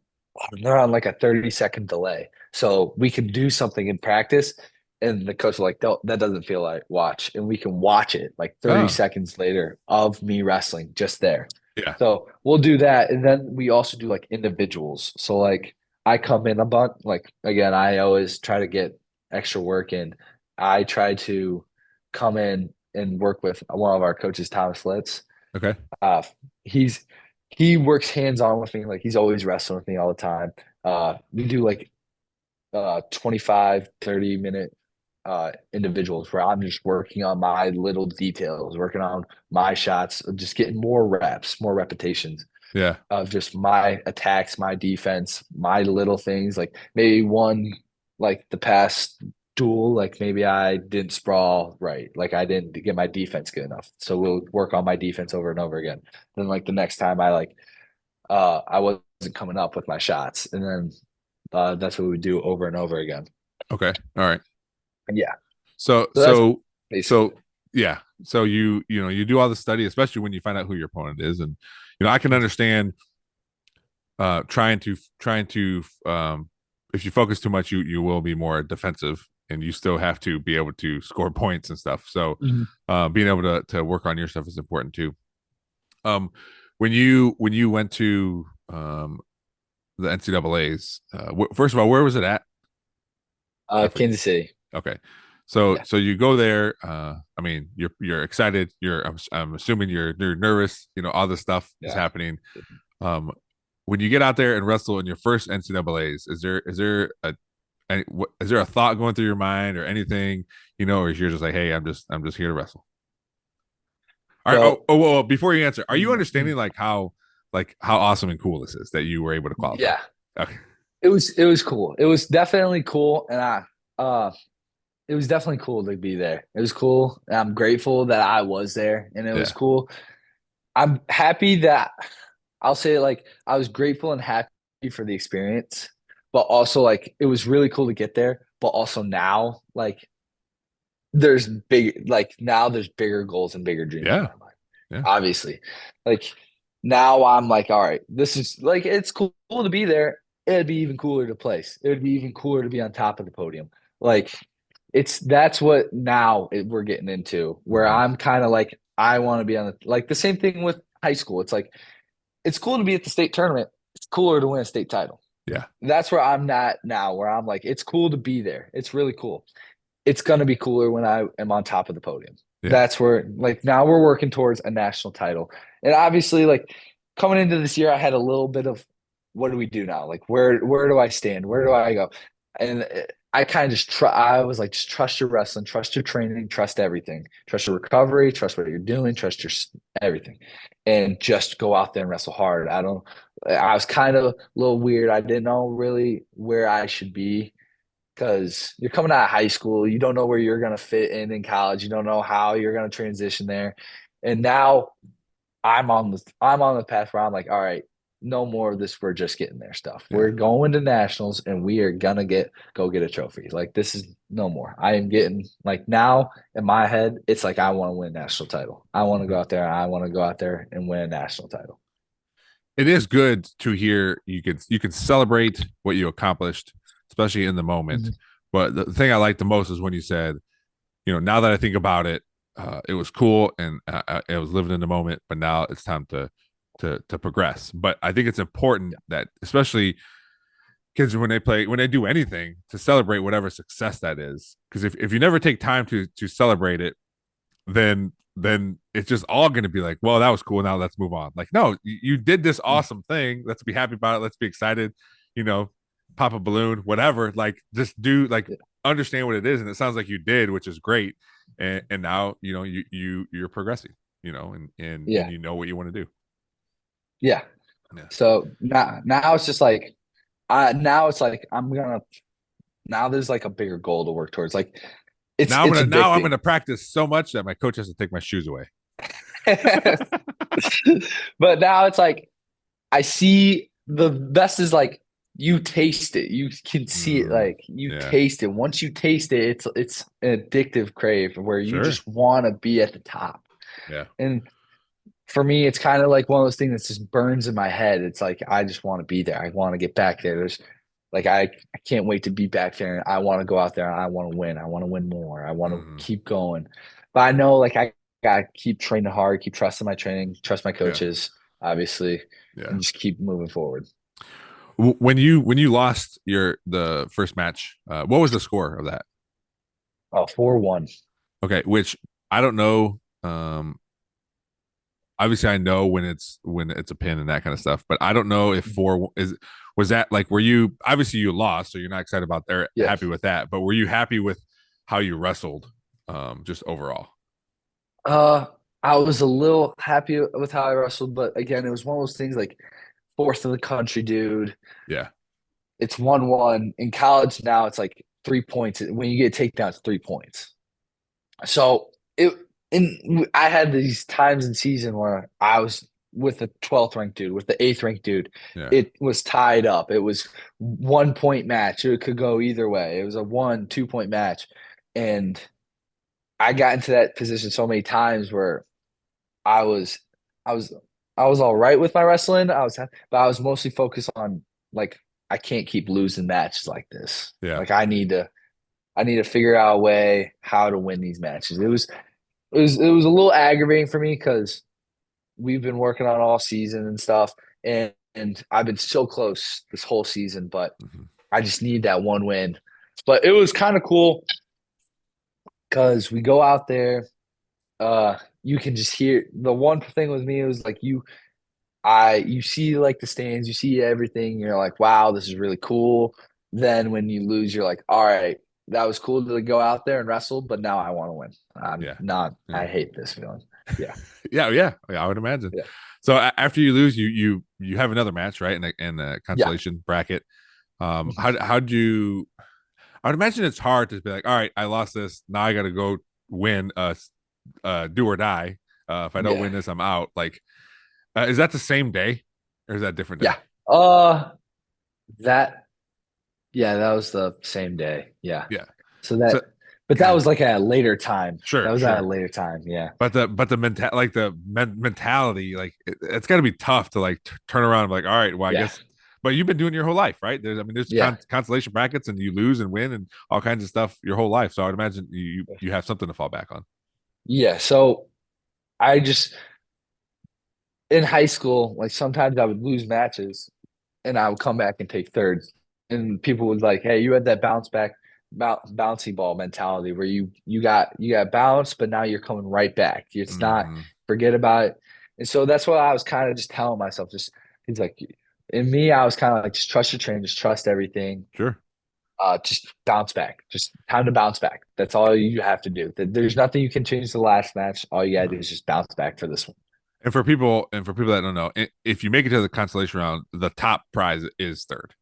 B: they're on like a 30-second delay. So we can do something in practice and the coach will like, that doesn't feel like watch. And we can watch it like 30
A: Oh.
B: seconds later of me wrestling just there.
A: Yeah.
B: So we'll do that. And then we also do like individuals. So like I come in a bunch, like again, I always try to get extra work in. I try to come in and work with one of our coaches, Thomas Litz.
A: Okay.
B: Uh, he works hands on with me. Like he's always wrestling with me all the time. We do like 25, 30-minute individuals where I'm just working on my little details, working on my shots, just getting more reps, more repetitions
A: Yeah.
B: of just my attacks, my defense, my little things. Like maybe one, like the past duel, like maybe I didn't sprawl right. Like I didn't get my defense good enough. So we'll work on my defense over and over again. Then like the next time I wasn't coming up with my shots. And then that's what we do over and over again.
A: Okay. All right.
B: Yeah.
A: So
B: So that's
A: so yeah. So you do all the study, especially when you find out who your opponent is. And I can understand trying to if you focus too much, you will be more defensive and you still have to be able to score points and stuff. So being able to work on your stuff is important too. When you went to the NCAA's, first of all, where was it at?
B: Kansas City.
A: Okay. So
B: Yeah.
A: so you go there. I mean, you're excited. I'm assuming you're nervous. All this stuff is
B: Yeah.
A: happening. When you get out there and wrestle in your first NCAA's, is there a thought going through your mind or anything, or is you're just like, hey, I'm just here to wrestle? All right.
B: So,
A: Well, before you answer, are you understanding like how awesome and cool this is that you were able to qualify?
B: yeah,
A: Okay.
B: it was cool. It was definitely cool. And it was definitely cool to be there. It was cool. And I'm grateful that I was there and it was
A: Yeah.
B: cool. I'm happy that I'll say like I was grateful and happy for the experience, but also like it was really cool to get there. But also now, like now there's bigger goals and bigger dreams in
A: Yeah.
B: my mind.
A: Yeah.
B: Obviously. Like now I'm like, all right, this is like it's cool to be there. It'd be even cooler to place. It would be even cooler to be on top of the podium. Like that's what now we're getting into where
A: Mhm.
B: I'm kind of like I want to be on the same thing with high school. It's like it's cool to be at the state tournament. It's cooler to win a state title.
A: Yeah.
B: That's where I'm not now, where I'm like, it's cool to be there. It's really cool. It's gonna be cooler when I am on top of the podium.
A: Yeah.
B: That's where like now we're working towards a national title. And obviously, like coming into this year, I had a little bit of what do we do now? Like where do I stand? Where do I go? And I kind of I was like, just trust your wrestling, trust your training, trust everything, trust your recovery, trust what you're doing, trust your everything, and just go out there and wrestle hard. I was kind of a little weird. I didn't know really where I should be because you're coming out of high school. You don't know where you're going to fit in college. You don't know how you're going to transition there. And now I'm on the path where I'm like, all right, no more of this. We're just getting there stuff.
A: Yeah.
B: We're going to nationals and we are going to go get a trophy. Like this is no more. I am getting like now in my head, it's like, I want to win a national title. I want to go out there. I want to go out there and win a national title.
A: It is good to hear you can celebrate what you accomplished, especially in the moment.
B: Mm-hmm.
A: But the thing I like the most is when you said, now that I think about it, it was cool and I was living in the moment, but now it's time to progress. But I think it's important that especially kids when they do anything to celebrate whatever success that is, because if you never take time to celebrate it, then then it's just all going to be like, well, that was cool. Now let's move on. Like, no, you did this awesome thing. Let's be happy about it. Let's be excited. You know, pop a balloon, whatever. Like, just do like understand what it is. And it sounds like you did, which is great. And now you're progressing. And
B: Yeah.
A: you know what you want to do.
B: Yeah.
A: Yeah.
B: So now it's just like now it's like now there's like a bigger goal to work towards. Like it's
A: Now I'm
B: addicting.
A: gonna practice so much that my coach has to take my shoes away.
B: But now it's like I see the best is like you taste it. You can see it, like you
A: Yeah.
B: taste it. Once you taste it, it's an addictive crave where you
A: Sure.
B: just want to be at the top.
A: Yeah.
B: And for me, it's kind of like one of those things that just burns in my head. It's like I just want to be there. I want to get back there. There's like I can't wait to be back there, and I want to go out there and I want to win. I want to win more. I want to keep going. But I know like I gotta keep training hard, keep trusting my training, trust my coaches, obviously, and just keep moving forward.
A: When you lost the first match, what was the score of that?
B: Oh, 4-1.
A: Okay, which I don't know. Obviously I know when it's a pin and that kind of stuff, but I don't know if was that like, were you, obviously you lost, so you're not excited about there, happy with that, but were you happy with how you wrestled, just overall?
B: I was a little happy with how I wrestled, but again, it was one of those things like fourth in the country, dude.
A: Yeah.
B: It's 1-1. In college now, it's like 3 points. When you get a takedown, it's 3 points. So I had these times in season where I was with the 12th ranked dude, with the 8th ranked dude.
A: Yeah.
B: It was tied up. It was 1 point match. It could go either way. It was a 1-2 point match. And I got into that position so many times where I was all right with my wrestling. But I was mostly focused on like I can't keep losing matches like this.
A: Yeah.
B: Like I need to figure out a way how to win these matches. It was a little aggravating for me because we've been working on all season and stuff, and I've been so close this whole season, but I just need that one win. But it was kind of cool because we go out there. You can just hear the one thing with me. It was like you see like the stands, you see everything. You're like, wow, this is really cool. Then when you lose, you're like, all right, that was cool to go out there and wrestle, but now I want to win. I hate this feeling. Yeah.
A: yeah. I would imagine.
B: Yeah.
A: So after you lose, you have another match, right? In the consolation bracket. How'd you, I would imagine it's hard to be like, all right, I lost this. Now I got to go win, do or die. If I don't win this, I'm out. Like, is that the same day or is that a different day?
B: Yeah. That was the same day. Yeah.
A: Yeah.
B: But that was like at a later time.
A: Sure.
B: That was at a later time. Yeah.
A: But the mentality, like it's got to be tough to like turn around and be like, all right, well, I guess. But you've been doing your whole life, right? There's consolation brackets, and you lose and win and all kinds of stuff your whole life. So I would imagine you have something to fall back on.
B: Yeah. So I just in high school, like sometimes I would lose matches, and I would come back and take thirds, and people would like, "Hey, you had that bouncy ball mentality where you got bounced, but now you're coming right back. It's not forget about it." And so that's what I was kind of just telling myself. He's like, in me, I was kind of like, just trust your train, just trust everything.
A: Sure.
B: Just bounce back. Just time to bounce back. That's all you have to do. There's nothing you can change the last match. All you gotta do is just bounce back for this one.
A: And for people that don't know, if you make it to the consolation round, the top prize is third.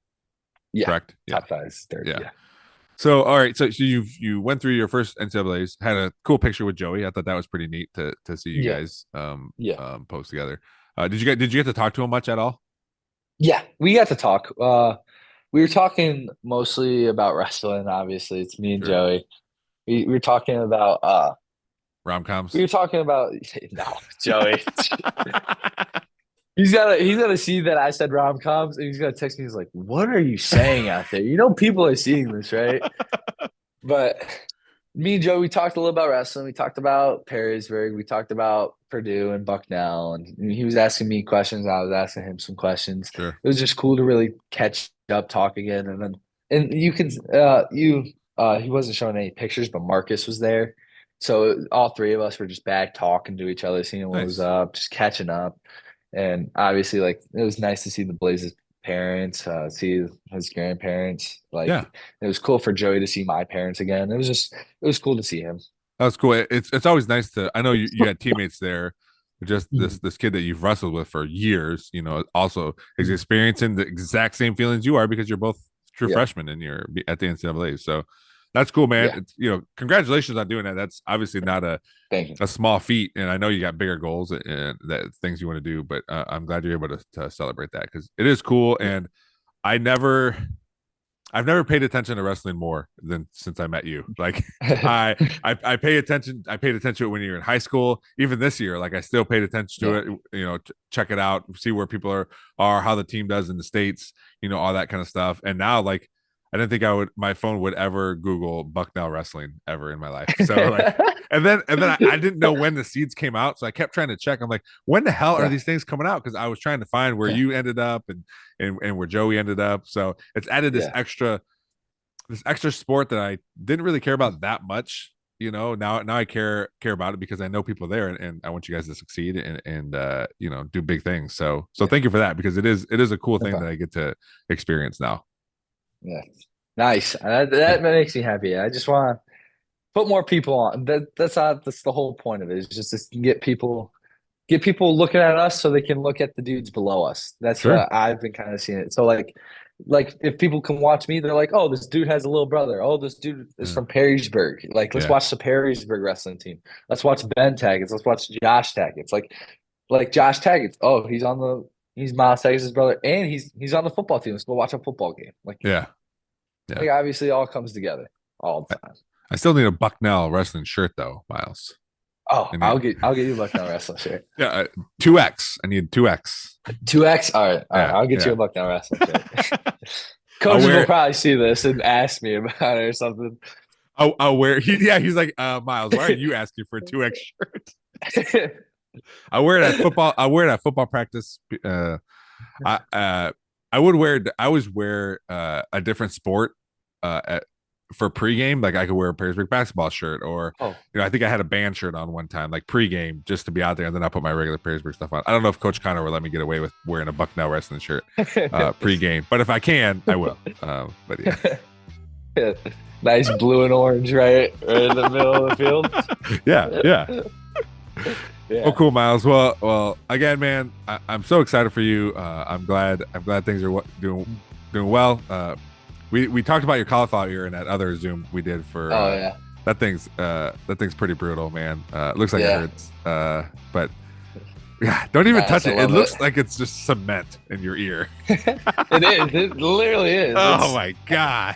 B: Yeah.
A: Correct.
B: Top prize is third. Yeah.
A: So all right, so you went through your first NCAAs, had a cool picture with Joey. I thought that was pretty neat to see you guys post together. Did you get to talk to him much at all?
B: Yeah, we got to talk. We were talking mostly about wrestling. Obviously, it's me and Joey. We were talking about
A: RomComs.
B: We were talking about no, Joey. He's gotta see that I said RomComs, and he's gonna text me. He's like, "What are you saying out there? You know, people are seeing this, right?" But me and Joe, we talked a little about wrestling. We talked about Perrysburg. We talked about Purdue and Bucknell, and he was asking me questions. I was asking him some questions.
A: Sure.
B: It was just cool to really catch up, talk again, and you can he wasn't showing any pictures, but Marcus was there. So all three of us were just back talking to each other, seeing what was
A: Nice.
B: up, just catching up. And obviously, like it was nice to see the Blaze's parents, see his grandparents. Like
A: Yeah.
B: it was cool for Joey to see my parents again. It was cool to see him.
A: That was cool. It's always nice to. I know you had teammates there, but just
B: Mhm.
A: this kid that you've wrestled with for years. Also is
B: Mhm.
A: experiencing the exact same feelings you are because you're both true
B: Yeah,
A: freshmen and you're at the NCAA. So that's cool, man.
B: yeah.
A: It's congratulations on doing that. That's obviously not
B: Thank you.
A: a small feat, and I know you got bigger goals and that things you want to do. But I'm glad you're able to celebrate that because it is cool.
B: Yeah.
A: And I never I've never paid attention to wrestling more than since I met you. Like I pay attention. I paid attention to it when you were in high school. Even this year, like I still paid attention to
B: Yeah.
A: it. Check it out, see where people are, how the team does in the States. All that kind of stuff. And now, like, I didn't think my phone would ever Google Bucknell wrestling ever in my life. So like, and then I didn't know when the seeds came out, so I kept trying to check. I'm like, when the hell are
B: Yeah.
A: these things coming out? Because I was trying to find where
B: Yeah.
A: you ended up and where Joey ended up. So it's added
B: Yeah.
A: this extra sport that I didn't really care about that much. Now I care about it because I know people there, and I want you guys to succeed and do big things. So
B: Yeah.
A: thank you for that because it is a cool
B: No
A: thing that
B: problem.
A: I get to experience now.
B: Yeah. Nice. That makes me happy. I just want to put more people on. That's the whole point of it. Is just to get people looking at us so they can look at the dudes below us. That's
A: Sure.
B: what I've been kind of seeing it. So like if people can watch me, they're like, oh, this dude has a little brother. Oh, this dude is
A: Yeah.
B: from Perrysburg. Like, let's
A: Yeah.
B: watch the Perrysburg wrestling team. Let's watch Ben Taggets. Let's watch Josh Taggets. Like Josh Taggets. Oh, he's Myles Takats' brother, and he's on the football team. Let's go watch a football game.
A: Yeah. Yeah.
B: Like obviously, it all comes together all the time.
A: I still need a Bucknell wrestling shirt though, Myles.
B: Oh,
A: I need,
B: I'll get you a Bucknell wrestling shirt.
A: yeah, 2X. I need 2X.
B: 2X. All right.
A: Yeah,
B: I'll get
A: yeah.
B: you a Bucknell wrestling shirt.
A: I'll
B: Coaches
A: wear
B: will
A: it.
B: probably see this and ask me about it or something.
A: I'll wear. He's like, Myles, why are you asking for a 2X shirt? I wear it at football. I wear it at football practice. I would wear. I always wear a different sport for pregame. Like I could wear a Perrysburg basketball shirt, or
B: Oh,
A: I think I had a band shirt on one time, like pregame, just to be out there, and then I put my regular Perrysburg stuff on. I don't know if Coach Connor will let me get away with wearing a Bucknell wrestling shirt pregame, but if I can, I will. But yeah,
B: nice blue and orange, right in the middle of the field.
A: yeah.
B: Yeah.
A: Oh, cool, Myles. Well, again, man, I'm so excited for you. I'm glad things are doing well. We talked about your cauliflower ear in that other Zoom we did for.
B: Oh yeah.
A: That thing's pretty brutal, man. It looks like it hurts. But yeah, don't even touch it. It looks like it's just cement in your ear.
B: It is. It literally is.
A: Oh my god.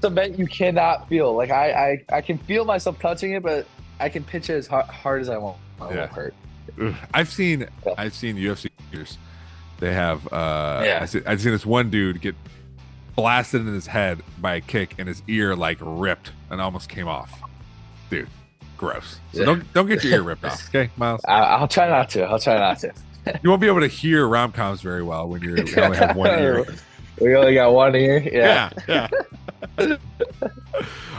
B: Cement you cannot feel. Like I can feel myself touching it, but I can pitch it as hard as I want. It won't hurt.
A: I've seen UFC fighters. They have I've seen this one dude get blasted in his head by a kick and his ear like ripped and almost came off. Dude, gross. So don't get your ear ripped off, okay, Myles?
B: I'll try not to.
A: You won't be able to hear RomComs very well when you only have one ear.
B: We only got one ear. Yeah.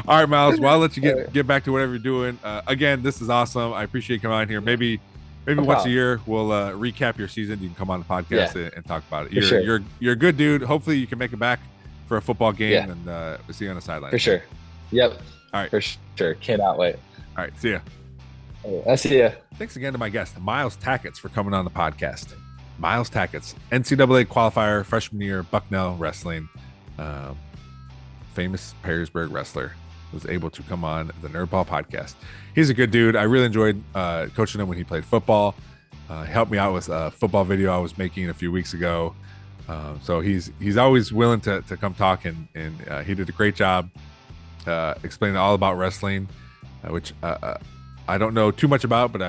A: All right, Myles. Well, I'll let you get back to whatever you're doing. Again, this is awesome. I appreciate you coming on here. Maybe once a year we'll recap your season. You can come on the podcast and talk about it. You're a good dude. Hopefully you can make it back for a football game and we'll see you on the sideline.
B: For sure. Yep.
A: All right.
B: For sure. Cannot wait.
A: All right. See ya.
B: I'll see ya.
A: Thanks again to my guest, Myles Takats, for coming on the podcast. Myles Takats, NCAA qualifier, freshman year, Bucknell wrestling, famous Perrysburg wrestler, was able to come on the Nerdball podcast. He's a good dude. I really enjoyed coaching him when he played football. He helped me out with a football video I was making a few weeks ago. So he's always willing to come talk, and he did a great job explaining all about wrestling, which I don't know too much about, but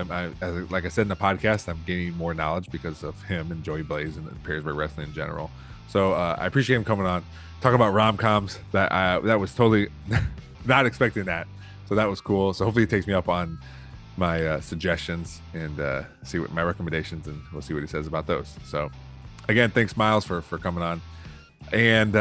A: like I said in the podcast, I'm gaining more knowledge because of him and Joey Blaze and Perrysburg wrestling in general. So I appreciate him coming on, talking about RomComs. That was totally not expecting that. So that was cool. So hopefully he takes me up on my suggestions and see what my recommendations, and we'll see what he says about those. So again, thanks Myles for coming on. And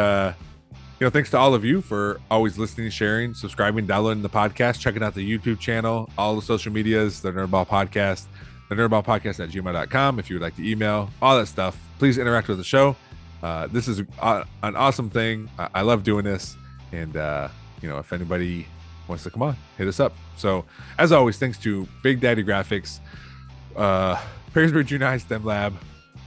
A: Thanks to all of you for always listening, sharing, subscribing, downloading the podcast, checking out the YouTube channel, all the social medias, the Nerdball Podcast, the Nerdball Podcast at gmail.com. If you would like to email, all that stuff, please interact with the show. This is an awesome thing. I love doing this. And, if anybody wants to come on, hit us up. So, as always, thanks to Big Daddy Graphics, Perrysburg Junior High STEM Lab,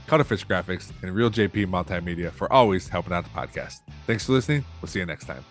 A: Cuttlefish Graphics, and Real JP Multimedia for always helping out the podcast. Thanks for listening. We'll see you next time.